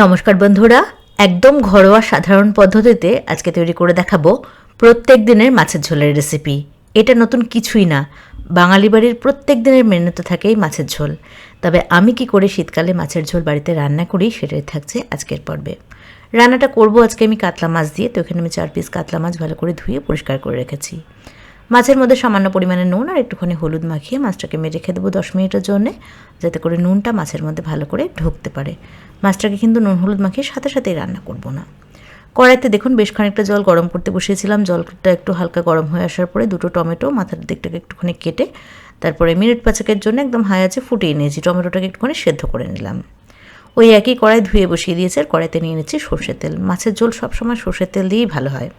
নমস্কার বন্ধুরা, একদম ঘরোয়া সাধারণ পদ্ধতিতে আজকে তৈরি করে দেখাবো প্রত্যেক দিনের মাছের ঝোলের রেসিপি। এটা নতুন কিছুই না, বাঙালি বাড়ির প্রত্যেক দিনের মেনুতে থাকেই মাছের ঝোল। তবে আমি কি করে শীতকালে মাছের ঝোল বাড়িতে রান্না করি সেটাই থাকছে আজকের পর্বে। রান্নাটা করব আজকে আমি কাতলা মাছ দিয়ে। তো এখানে আমি 4 পিস কাতলা মাছ ভালো করে ধুয়ে পরিষ্কার করে রেখেছি। মাছের মধ্যে সামান্য পরিমাণে নুন আর একটুখানি হলুদ মাখিয়ে মাছটাকে মেরে রেখে দেবো 10 মিনিটের জন্যে, যাতে করে নুনটা মাছের মধ্যে ভালো করে ঢুকতে পারে। মাছটাকে কিন্তু নুন হলুদ মাখিয়ে সাথে সাথেই রান্না করব না। কড়াইতে দেখুন বেশ খানিকটা জল গরম করতে বসিয়েছিলাম। জলটা একটু হালকা গরম হয়ে আসার পরে দুটো টমেটো মাথার দিকটাকে একটুখানি কেটে তারপরে মিনিট 5 জন্য একদম হাই আঁচে ফুটিয়ে নিয়েছি। টমেটোটাকে একটুখানি সেদ্ধ করে নিলাম। ওই একই কড়াই ধুয়ে বসিয়ে দিয়েছে আর কড়াইতে নিয়ে নিচ্ছি সর্ষের তেল। মাছের ঝোল সবসময় সর্ষের তেল দিয়েই ভালো হয়।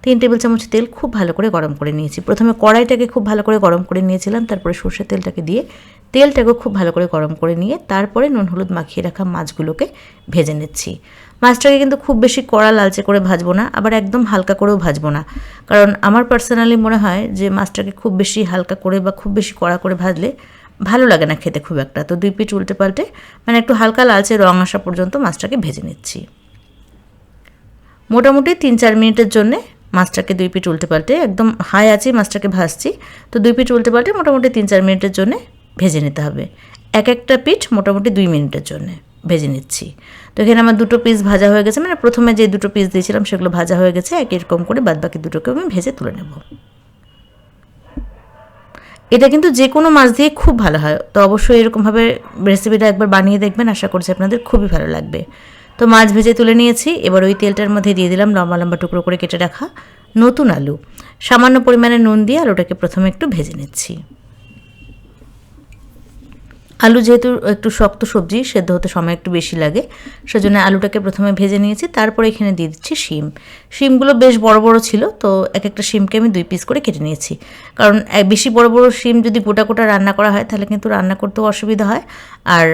3 টেবিল চামচ তেল খুব ভালো করে গরম করে নিয়েছি। প্রথমে কড়াইটাকে খুব ভালো করে গরম করে নিয়েছিলাম, তারপরে সর্ষের তেলটাকে দিয়ে তেলটাকে খুব ভালো করে গরম করে নিয়ে তারপরে নুন হলুদ মাখিয়ে রাখা মাছগুলোকে ভেজে নিচ্ছি। মাছটাকে কিন্তু খুব বেশি কড়া লালচে করে ভাজবো না, আবার একদম হালকা করেও ভাজবো না, কারণ আমার পার্সোনালি মনে হয় যে মাছটাকে খুব বেশি হালকা করে বা খুব বেশি কড়া করে ভাজলে ভালো লাগে না খেতে খুব একটা। তো 2 পিঠ উল্টে পাল্টে একটু হালকা লালচে রং আসা পর্যন্ত মাছটাকে ভেজে নিচ্ছি। মোটামুটি 3-4 মিনিটের জন্যে মাছটাকে 2 পিঠ উল্টে পাল্টে একদম হাই আঁচে মাছটাকে ভাজছি। তো 2 পিঠ উল্টে পাল্টে মোটামুটি 3-4 মিনিটের জন্য ভেজে নিতে হবে। একটা পিঠ মোটামুটি 2 মিনিটের জন্য ভেজে নিচ্ছি। তো এখানে আমার 2টো পিস ভাজা হয়ে গেছে, প্রথমে যে 2টো পিস দিয়েছিলাম সেগুলো ভাজা হয়ে গেছে। একই রকম করে বাদবাকি 2টোকে আমি ভেজে তুলে নেব। এটা কিন্তু যে কোনো মাছ দিয়ে খুব ভালো হয়। তো অবশ্যই এরকমভাবে রেসিপিটা একবার বানিয়ে দেখবেন, আশা করছি আপনাদের খুবই ভালো লাগবে। তো মাছ ভেজে তুলে নিয়েছি। এবার ওই তেলটার মধ্যে দিয়ে দিলাম লম্বা লম্বা টুকরো করে কেটে রাখা নতুন আলু। সামান্য পরিমাণে নুন দিয়ে আলুটাকে প্রথমে একটু ভেজে নিচ্ছি। আলু যেহেতু একটু শক্ত সবজি, সেদ্ধ হতে সময় একটু বেশি লাগে, সেজন্য আলুটাকে প্রথমে ভেজে নিয়েছি। তারপরে এখানে দিয়ে দিচ্ছি শিম। শিমগুলো বেশ বড় বড় ছিল, তো একটা শিমকে আমি 2 পিস করে কেটে নিয়েছি। কারণ বেশি বড় বড় শিম যদি গোটা গোটা রান্না করা হয় তাহলে কিন্তু রান্না করতেও অসুবিধা হয়, আর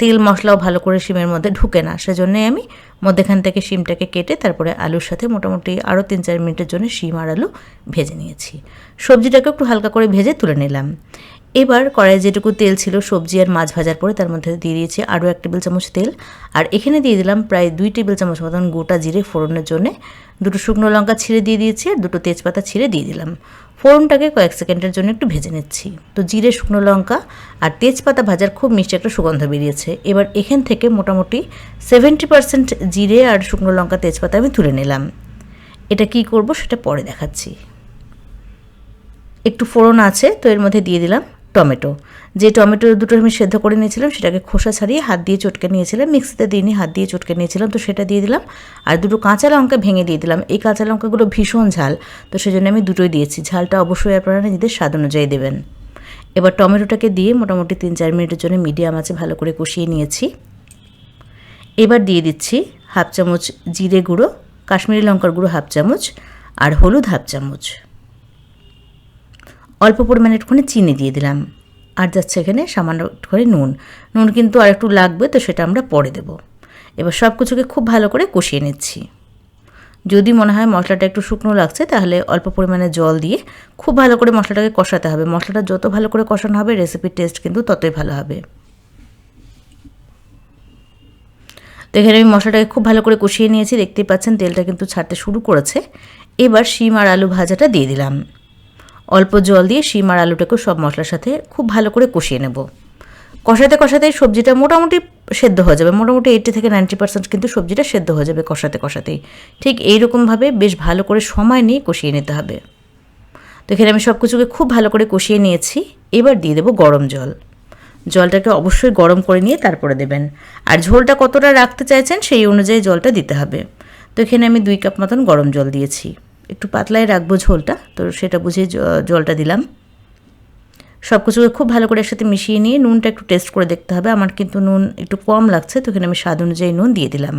তেল মশলাও ভালো করে শিমের মধ্যে ঢুকে না। সেজন্যই আমি মধ্যেখান থেকে শিমটাকে কেটে তারপরে আলুর সাথে মোটামুটি আরও 3-4 মিনিটের জন্য শিম আর আলু ভেজে নিয়েছি। সবজিটাকে একটু হালকা করে ভেজে তুলে নিলাম। এবার কড়াইয়ে যেটুকু তেল ছিল সবজি আর মাছ ভাজার পরে তার মধ্যে দিয়ে দিয়েছি আরও 1 টেবিল চামচ তেল। আর এখানে দিয়ে দিলাম প্রায় 2 টেবিল চামচ মতন গোটা জিরে ফোড়নের জন্য। 2টো শুকনো লঙ্কা ছিঁড়ে দিয়ে দিয়েছি আর 2টো তেজপাতা ছিঁড়ে দিয়ে দিলাম। ফোড়নটাকে কয়েক সেকেন্ডের জন্য একটু ভেজে নিচ্ছি। তো জিরে, শুকনো লঙ্কা আর তেজপাতা ভাজার খুব মিষ্টি একটা সুগন্ধ বেরিয়েছে। এবার এখান থেকে মোটামুটি 70% জিরে আর শুকনো লঙ্কা তেজপাতা আমি তুলে নিলাম। এটা কি করব সেটা পরে দেখাচ্ছি। একটু ফোড়ন আছে, তো এর মধ্যে দিয়ে দিলাম টমেটো। যে টমেটো 2টো আমি সেদ্ধ করে নিয়েছিলাম সেটাকে খোসা ছাড়িয়ে হাত দিয়ে চটকে নিয়েছিলাম, মিক্সিতে দিইনি, হাত দিয়ে চটকে নিয়েছিলাম, তো সেটা দিয়ে দিলাম। আর 2টো কাঁচা লঙ্কা ভেঙে দিয়ে দিলাম। এই কাঁচা লঙ্কাগুলো ভীষণ ঝাল, তো সেজন্য আমি 2টোই দিয়েছি। ঝালটা অবশ্যই আপনারা নিজেদের স্বাদ অনুযায়ী দেবেন। এবার টমেটোটাকে দিয়ে মোটামুটি 3-4 মিনিটের জন্য মিডিয়াম আঁচে ভালো করে কষিয়ে নিয়েছি। এবার দিয়ে দিচ্ছি 1/2 চামচ জিরে গুঁড়ো, কাশ্মীরি লঙ্কার গুঁড়ো 1/2 চামচ আর হলুদ 1/2 চামচ। অল্প পরিমাণে একটুখানি চিনি দিয়ে দিলাম। আর যাচ্ছে এখানে সামান্য একটুখানি নুন কিন্তু আর একটু লাগবে, তো সেটা আমরা পরে দেব। এবার সব কিছুকে খুব ভালো করে কষিয়ে নিচ্ছি। যদি মনে হয় মশলাটা একটু শুকনো লাগছে তাহলে অল্প পরিমাণে জল দিয়ে খুব ভালো করে মশলাটাকে কষাতে হবে। মশলাটা যত ভালো করে কষানো হবে রেসিপির টেস্ট কিন্তু ততই ভালো হবে। তো এখানে আমি মশলাটাকে খুব ভালো করে কষিয়ে নিয়েছি। দেখতেই পাচ্ছেন তেলটা কিন্তু ছাড়তে শুরু করেছে। এবার শিম আর আলু ভাজাটা দিয়ে দিলাম। অল্প জল দিয়ে শিম আর আলুটাকেও সব মশলার সাথে খুব ভালো করে কষিয়ে নেব। কষাতে কষাতেই সবজিটা মোটামুটি সেদ্ধ হয়ে যাবে। মোটামুটি 80-90% কিন্তু সবজিটা সেদ্ধ হয়ে যাবে কষাতে কষাতেই। ঠিক এইরকমভাবে বেশ ভালো করে সময় নিয়ে কষিয়ে নিতে হবে। তো এখানে আমি সব কিছুকে খুব ভালো করে কষিয়ে নিয়েছি। এবার দিয়ে দেবো গরম জল। জলটাকে অবশ্যই গরম করে নিয়ে তারপরে দেবেন। আর ঝোলটা কতটা রাখতে চাইছেন সেই অনুযায়ী জলটা দিতে হবে। তো এখানে আমি 2 কাপ মতন গরম জল দিয়েছি। একটু পাতলাই রাখবো ঝোলটা, তো সেটা বুঝেই জলটা দিলাম। সব কিছুকে খুব ভালো করে একসাথে মিশিয়ে নিয়ে নুনটা একটু টেস্ট করে দেখতে হবে। আমার কিন্তু নুন একটু কম লাগছে, তো এখানে আমি স্বাদ অনুযায়ী নুন দিয়ে দিলাম।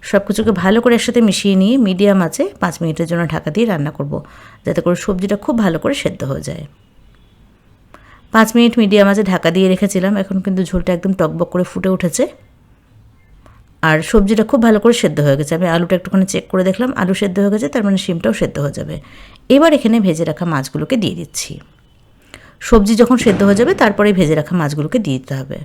সব কিছুকে ভালো করে একসাথে মিশিয়ে নিয়ে মিডিয়াম আঁচে 5 মিনিটের জন্য ঢাকা দিয়ে রান্না করব, যাতে করে সবজিটা খুব ভালো করে সেদ্ধ হয়ে যায়। 5 মিনিট মিডিয়াম আঁচে ঢাকা দিয়ে রেখেছিলাম। এখন কিন্তু ঝোলটা একদম টকবক করে ফুটে উঠেছে আর সবজিটা খুব ভালো করে সেদ্ধ হয়ে গেছে। আমি আলুটা একটুখানি চেক করে দেখলাম, আলু সেদ্ধ হয়ে গেছে, তার মানে শিমটাও সেদ্ধ হয়ে যাবে। এবার এখানে ভেজে রাখা মাছগুলোকে দিয়ে দিচ্ছি। সবজি যখন সেদ্ধ হয়ে যাবে তারপরে ভেজে রাখা মাছগুলোকে দিয়ে দিতে হবে।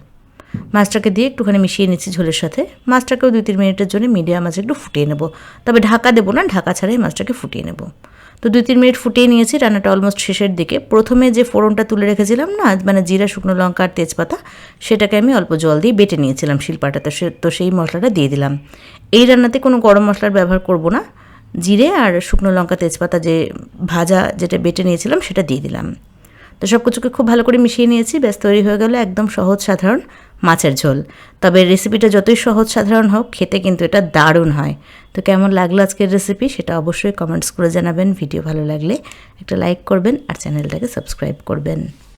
মাছটাকে দিয়ে একটুখানি মিশিয়ে নিচ্ছি ঝোলের সাথে। মাছটাকেও 2-3 মিনিটের জন্য মিডিয়াম আঁচে একটু ফুটিয়ে নেব। তবে ঢাকা দেবো না, ঢাকা ছাড়াই মাছটাকে ফুটিয়ে নেব। তো 2-3 মিনিট ফুটিয়ে নিয়েছি, রান্নাটা অলমোস্ট শেষের দিকে। প্রথমে যে ফোড়নটা তুলে রেখেছিলাম না, মানে জিরা, শুকনো লঙ্কা আর তেজপাতা, সেটাকে আমি অল্প জল দিয়ে বেটে নিয়েছিলাম শিলপাটাতে, তো সেই মশলাটা দিয়ে দিলাম। এই রান্নাতে কোনো গরম মশলার ব্যবহার করব না, জিরে আর শুকনো লঙ্কা তেজপাতা যে ভাজা যেটা বেটে নিয়েছিলাম সেটা দিয়ে দিলাম। তো সব কিছুকে খুব ভালো করে মিশিয়ে নিয়েছি, ব্যাস তৈরি হয়ে গেল একদম সহজ সাধারণ মাছের ঝোল। তবে রেসিপিটা যতই সহজ সাধারণ হোক, খেতে কিন্তু এটা দারুণ হয়। তো কেমন লাগলো আজকের রেসিপি সেটা অবশ্যই কমেন্টস করে জানাবেন। ভিডিও ভালো লাগলে একটা লাইক করবেন আর চ্যানেলটাকে সাবস্ক্রাইব করবেন।